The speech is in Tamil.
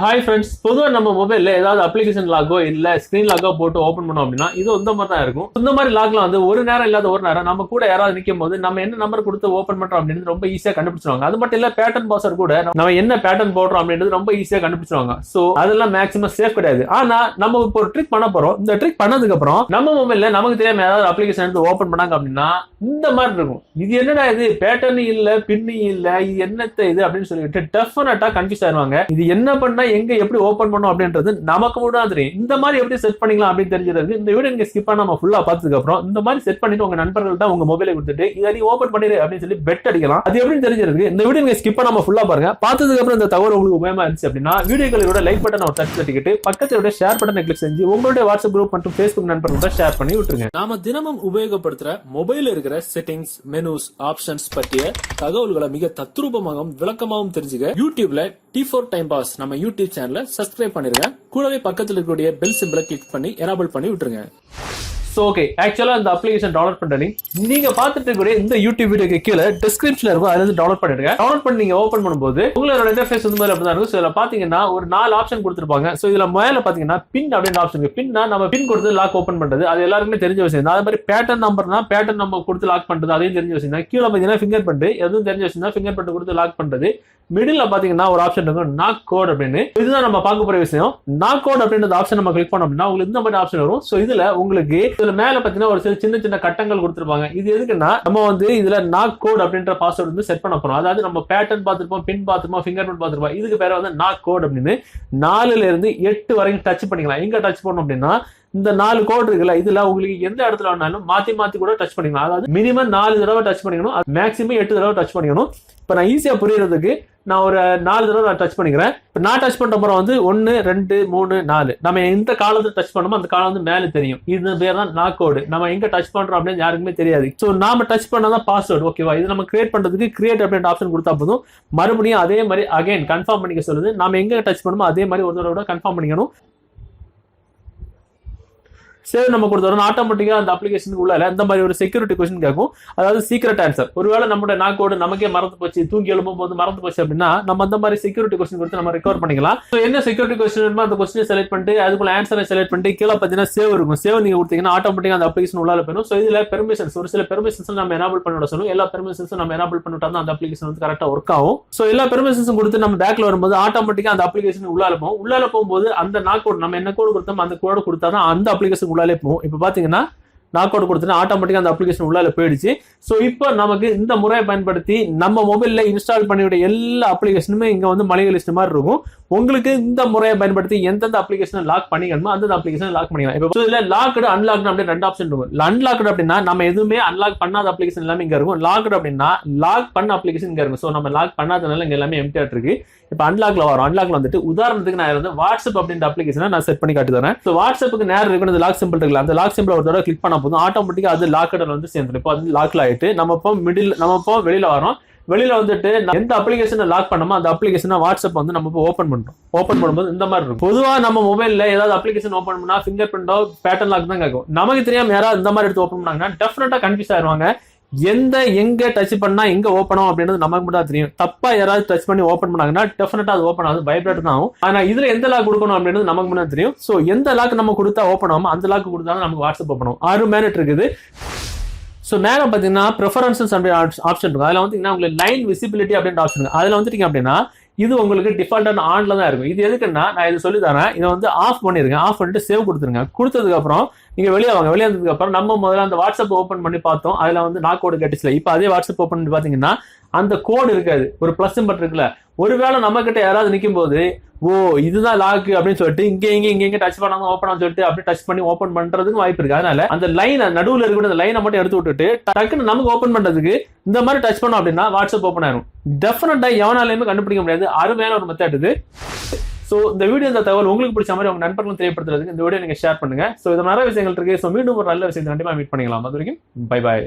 ஹாய் ஃப்ரெண்ட்ஸ், பொதுவாக நம்ம மொபைலில் ஏதாவது அப்ளிகேஷன் லாகோ இல்லை ஸ்க்ரீன் லாகோ போட்டு ஓப்பன் பண்ணோம் அப்படின்னா இது இந்த மாதிரி தான் இருக்கும். இந்த மாதிரி லாக்லாம் வந்து ஒரு நேரம் இல்லாத ஒரு நேரம் நம்ம கூட யாராவது நிற்கும் போது நம்ம என்ன நம்பர் கொடுத்து ஓப்பன் பண்ணுறோம் அப்படின்னு ரொம்ப ஈஸியாக கண்டுபிடிச்சிருவாங்க. அது மட்டும் இல்லை, பேட்டர்ன் பாஸ்வேர்ட் கூட நம்ம என்ன பேட்டர்ன் போடுறோம் அப்படின்றது ரொம்ப ஈஸியாக கண்டுபிடிச்சிருவாங்க. ஸோ அதெல்லாம் மேக்ஸிமம் சேஃப் கிடையாது. ஆனால் நம்ம இப்போ ஒரு ட்ரிக் பண்ண போகிறோம். இந்த ட்ரிக் பண்ணதுக்கு அப்புறம் நம்ம மொபைலில் நமக்கு தெரியாம ஏதாவது அப்ளிகேஷன் எடுத்து ஓப்பன் பண்ணாங்க அப்படின்னா இந்த மாதிரி இருக்கும். இது என்னடா இது, பேட்டர்ன் இல்லை, பின்னி இல்லை, இது என்னத்த இது அப்படின்னு சொல்லிட்டு டெஃபினட்டா கன்ஃபியூஸ் ஆயிருவாங்க. இது என்ன பண்ணா எங்க எப்படி ஓப்பன் பண்ணும் அப்படின்றது நமக்கு மட்டும் தெரியும். இந்த மாதிரி எப்படி செட் பண்ணிக்கலாம் அப்படின்னு தெரிஞ்சது இந்த வீடியோ நீங்க ஸ்கிப் பண்ணாம ஃபுல்லா பார்த்ததுக்கு அப்புறம் இந்த மாதிரி செட் பண்ணிட்டு உங்க நண்பர்கள்ட்ட உங்க மொபைலை கொடுத்துட்டு இதை நீ ஓப்பன் பண்ணிடு அப்படின்னு சொல்லி பெட் அடிக்கலாம். அது எப்படின்னு தெரிஞ்சிருக்கு இந்த வீடியோ நீங்க ஸ்கிப் பண்ணாம ஃபுல்லா பாருங்க. பார்த்ததுக்கு அப்புறம் இந்த தகவல் உங்களுக்கு உபயோகமா இருந்துச்சு அப்படின்னா வீடியோக்களோட லைக் பட்டன் ஒரு டச் தட்டிக்கிட்டு பக்கத்தோட ஷேர் பட்டனை கிளிக் செஞ்சு உங்களுடைய வாட்ஸ்அப் குரூப் மற்றும் ஃபேஸ்புக் நண்பர்கள்ட்ட ஷேர் பண்ணி விட்டுருங்க. நாம தினமும் உபயோகப்படுத்துற மொபைல் இருக்கிற செட்டிங்ஸ், மெனுஸ், ஆப்ஷன்ஸ் பற்றிய தகவல்களை மிக தத்ரூபமாகவும் விளக்கமாகவும் தெரிஞ்சுக்க யூடியூப்ல T4Time Pass நம்ம யூடியூப் சேனலை சப்ஸ்கிரைப் பண்ணிருங்க. கூடவே பக்கத்தில் இருக்கக்கூடிய பெல் சிம்பிளை கிளிக் பண்ணி எனேபிள் பண்ணி விட்டுருங்க. ஓகே, ஆக்சுவலா இந்த அப்ளிகேஷன் டவுன்லோட் பண்ற லிங்க் நீங்க பார்த்துட்டு இருக்கக்கூடிய இந்த யூடியூப் வீடியோக்கு கீழே டிஸ்கிரிப்ஷன்ல இருக்கும். அதுல இருந்து டவுன்லோட் பண்ணிடுங்க. டவுன்லோட் பண்ணி நீங்க ஓப்பன் பண்ணும்போது உங்களோட இன்டர்ஃபேஸ் வந்து மாதிரி அப்படிதான் இருக்கும். இதுல பாத்தீங்கன்னா ஒரு 4 ஆப்ஷன் கொடுத்துருப்பாங்க. சோ இதுல மேல பாத்தீங்கன்னா பின் அப்படின்ற ஆப்ஷன் இருக்கு. பின்னா நம்ம பின் கொடுத்து லாக் ஓப்பன் பண்றது, அது எல்லாருக்குமே தெரிஞ்ச விஷயம். அதே மாதிரி பேட்டர்ன் நம்பர்னா பேட்டர்ன் நம்பர் கொடுத்து லாக் பண்றது, அதையும் தெரிஞ்ச விஷயம் தான். கீழே பாத்தீங்கன்னா ஃபிங்கர் பிரிண்ட், எதுவும் தெரிஞ்ச விஷயம் தான். ஃபிங்கர் பிரிண்ட் கொடுத்து லாக் பண்றது. மிடில் பாத்தீங்கன்னா ஒரு ஆப்ஷன் இருக்கும், நாக் கோட் அப்படின்னு. இதுதான் நம்ம பார்க்க போற விஷயம். நாக் கோட் அப்படின்ற ஆப்ஷன் நம்ம கிளிக் பண்ணோம் அப்படின்னா உங்களுக்கு இந்த மாதிரி ஆப்ஷன் வரும். சோ இதுல உங்களுக்கு இதுல மேல பாத்தீங்கன்னா ஒரு சின்ன சின்ன கட்டங்கள் கொடுத்திருப்பாங்க. இது எதுக்குன்னா நம்ம வந்து இதுல நாக் கோட் அப்படின்ற பாஸ்வேர்ட் வந்து செட் பண்ண போறோம். அதாவது நம்ம பேட்டர்ன் பார்த்திருப்போம், பின் பார்த்திருப்போம், ஃபிங்கர் பிரிண்ட் பார்த்திருப்போம். இதுக்கு பேர் வந்து நாக் கோட் அப்படின்னு 4ல இருந்து 8 வரைக்கும் டச் பண்ணிக்கலாம். எங்க டச் பண்ணோம் அப்படின்னா இந்த 4 கோட் இருக்குல்ல, இதுல உங்களுக்கு எந்த இடத்துல வேணாலும் மாத்தி மாத்தி கூட டச் பண்ணிக்கலாம். அதாவது மினிமம் 4 தடவை டச் பண்ணிக்கணும், மேக்ஸிமம் 8 தடவை டச் பண்ணிக்கணும். இப்ப நான் ஈஸியா புரியறதுக்கு நான் ஒரு 4 தடவை டச் பண்ணிக்கிறேன். இப்ப நான் டச் பண்ற அப்புறம் வந்து 1 2 3 4 நம்ம எந்த காலத்துல டச் பண்ணோமோ அந்த காலம் வந்து மேல தெரியும். இது பேர் தான் நாக் கோட். நம்ம எங்க டச் பண்றோம் அப்படின்னு யாருக்குமே தெரியாது. சோ நாம டச் பண்ணாதான் பாஸ்வேர்ட். ஓகேவா? இது நம்ம கிரியேட் பண்றதுக்கு கிரியேட் அப்படின்ற ஆப்ஷன் கொடுத்தா போதும். மறுபடியும் அதே மாதிரி அகைன் கன்ஃபார்ம் பண்ணிக்க சொல்லுது. நாம எங்க டச் பண்ணுமோ அதே மாதிரி ஒரு தடவை கன்ஃபார்ம் பண்ணிக்கணும். சேவ் நம்ம கொடுத்தோம் ஆட்டோமேட்டிக்கா அந்த அப்ளிகேஷனுக்கு உள்ள இந்த மாதிரி ஒரு செக்யூரிட்டி கொஸ்டின் கேட்கும். அதாவது சீக்ரெட் ஆன்சர். ஒருவேளை நம்மளோட நாக்கோடு நமக்கே மறந்து போச்சு, தூங்கி எழும்பும் போது மறந்து போச்சு அப்படின்னா நம்ம அந்த மாதிரி செக்யூரிட்டி கொஸ்டின் கொடுத்து நம்ம ரெக்கவர் பண்ணிக்கலாம். என்ன செக்யூரிட்டி கொஸ்டின் அந்த கொஸ்டினை செலக்ட் பண்ணிட்டு அதுக்குள்ள ஆன்சரை செலக்ட் பண்ணிட்டு கீழே பார்த்தீங்கன்னா சேவ் இருக்கும். சேவ் நீங்க கொடுத்தீங்கன்னா ஆட்டோமேட்டிக்கா அந்த அப்ளிகேஷன் உள்ள போயிடும். ஸோ இதுல பெர்மிஷன்ஸ் ஒரு சில பெர்மிஷன்ஸ் நம்ம எனேபிள் பண்ணிவிட சொல்லும். எல்லா பெர்மிஷன்ஸும் நம்ம எனேபிள் பண்ணிவிட்டா தான் அந்த அப்ளிகேஷன் வந்து கரெக்டா ஒர்க் ஆகும். ஸோ எல்லா பெர்மிஷன்ஸும் கொடுத்து நம்ம பேக்ல வரும்போது ஆட்டோமேட்டிக்கா அந்த அப்ளிகேஷன் உள்ளால போகும். உள்ளால போகும்போது அந்த நாக்கோடு நம்ம என்ன கோடு கொடுத்தோம் அந்த கோடு கொடுத்தா தான் அந்த அப்ளிகேஷன் உள்ளாலே போகும். இப்போ பாத்தீங்கன்னா நாக் அவுட் கொடுத்தா ஆட்டோமேட்டிக்கா அந்த அப்ளிகேஷன் உள்ளால போயிடுச்சு. சோ இப்போ நமக்கு இந்த முறையை பயன்படுத்தி நம்ம மொபைல்ல இன்ஸ்டால் பண்ணிவிட எல்லா அப்ளிகேஷனுமே இங்க வந்து மளிகை லிஸ்ட் மாதிரி இருக்கும். உங்களுக்கு இந்த முறையை பயன்படுத்தி எந்தெந்த அப்ளிகேஷன் லாக் பண்ணிக்கணுமோ அந்த அப்ளிகேஷன் லாக் பண்ணிக்கலாம். இப்போ இதுல லாக்டு அன்லாக்டு அப்படி 2 ஆப்ஷன் இருக்கும். அன்லாக்டு அப்படின்னா நம்ம எதுவுமே அன்லாக் பண்ணாத அப்ளிகேஷன் எல்லாமே இங்க இருக்கும். லாக்டு அப்படின்னா லாக் பண்ண அப்ளிகேஷன் இங்க இருக்கும். சோ நம்ம லாக் பண்ணாதனால இங்க எல்லாமே எம்டியா இருக்கு. இப்போ அன்லாக்ல வரும். அன்லாக்ல வந்துட்டு உதாரணத்துக்கு நான் வந்து வாட்ஸ்அப் அப்படின்ற அப்ளிகேஷனை நான் செட் பண்ணி காட்டி தரேன். ஸோ வாட்ஸ்அப்புக்கு நேரம் இருக்கு அந்த லாக் சிம்பிள் இருக்குல்ல, அந்த லாக் சிம்பிள் ஒரு தடவை கிளிக் பண்ண போதும் ஆட்டோமேட்டிக்கா அது லாக்கெட்ல வந்து சேர்ந்துடும். இப்போ அது லாக்ல ஆயிட்டு நம்ம இப்போ வெளியில வரோம். வெளியில வந்துட்டு எந்த அப்ளிகேஷனை லாக் பண்ணமோ அந்த அப்ளிகேஷனை வாட்ஸ்அப் வந்து நம்ம ஓப்பன் பண்றோம். ஓப்பன் பண்ணும்போது இந்த மாதிரி இருக்கும். பொதுவா நம்ம மொபைல்ல ஏதாவது அப்ளிகேஷன் ஓப்பன் பண்ணா ஃபிங்கர் பிரிண்டோ பேட்டர்ன் லாக் தான் கேட்கும். நமக்கு தெரியாம யாராவது இந்த மாதிரி எடுத்து ஓப்பன் பண்ணாங்கன்னா டெஃபினட்டா கன்ஃபியூஸ் ஆயிருவாங்க. எங்க டச் பண்ணா எங்க ஓப்பன் ஆகும் அப்படின்றது நமக்கு மட்டும் தெரியும். தப்பா யாராவது டச் பண்ணி ஓப்பன் பண்ணாங்கன்னா டெஃபினட்டா அது ஓப்பன் ஆகுது, வைப்ரேட் தான் ஆகும். ஆனா இதுல எந்த லாக் கொடுக்கணும் அப்படின்றது நமக்கு மட்டும் தெரியும். சோ எந்த லாக் நம்ம கொடுத்தா ஓப்பன் ஆகும் அந்த லாக் கொடுத்தாலும் நமக்கு வாட்ஸ்அப் ஓப்பன் ஆகும். 6 மினிட் இருக்குது. ஸோ மேலே பார்த்தீங்கன்னா ப்ரிஃபரன்சஸ் ஆப்ஷன் இருக்கும். அதில் வந்து உங்களுக்கு லைன் விசிபிலிட்டி அப்படின்ற ஆப்ஷன் இருக்கு. அதில் வந்துட்டீங்க அப்படின்னா இது உங்களுக்கு டிஃபால்ட்டான ஆன்ல தான் இருக்கும். இது எதுக்குன்னா நான் இது சொல்லி தரேன். இதை வந்து ஆஃப் பண்ணிருங்க. ஆஃப் பண்ணிட்டு சேவ் கொடுத்துருங்க. கொடுத்ததுக்கு அப்புறம் நீங்க வெளியே வாங்க. வெளியே வந்ததுக்கு அப்புறம் நம்ம முதல்ல அந்த வாட்ஸ்அப் ஓப்பன் பண்ணி பார்த்தோம். அதுல வந்து நாக் கோடு கேட்டுச்சுல. இப்போ அதே வாட்ஸ்அப் ஓப்பன் பண்ணி பாத்தீங்கன்னா அந்த கோடு இருக்காது, ஒரு பிளஸ் சிம்பல் இருக்குல்ல. ஒருவேளை நம்ம கிட்ட யாராவது நிற்கும் போது ஓ இதுதான் லாக் அப்படின்னு சொல்லிட்டு இங்க டச் பண்ணாம ஓப்பன் ஆகும் சொல்லிட்டு அப்படி டச் பண்ணி ஓப்பன் பண்றதுக்கு வாய்ப்பு இருக்கு. அதனால அந்த லைன் நடுவில் இருக்கிற அந்த லைனை மட்டும் எடுத்து விட்டுட்டு டக்குன்னு நமக்கு ஓப்பன் பண்றதுக்கு இந்த மாதிரி டச் பண்ணோம் அப்படின்னா வாட்ஸ்அப் ஓப்பன் ஆயிரும். டெஃபினட்டா எவனாலையுமே கண்டுபிடிக்க முடியாது. அருமையான ஒரு மெத்தட் இது. சோ இந்த வீடியோ இந்த தகவல் உங்களுக்கு பிடிச்ச மாதிரி உங்க நண்பர்களும் தெரியப்படுத்துறதுக்கு இந்த வீடியோ நீங்க ஷேர் பண்ணுங்க. சோ இது நிறைய விஷயங்கள் இருக்கு. சோ மீண்டும் ஒரு நல்ல விஷயத்தை கண்டிப்பா மீட் பண்ணிக்கலாம். அது வரைக்கும் பை பாய்.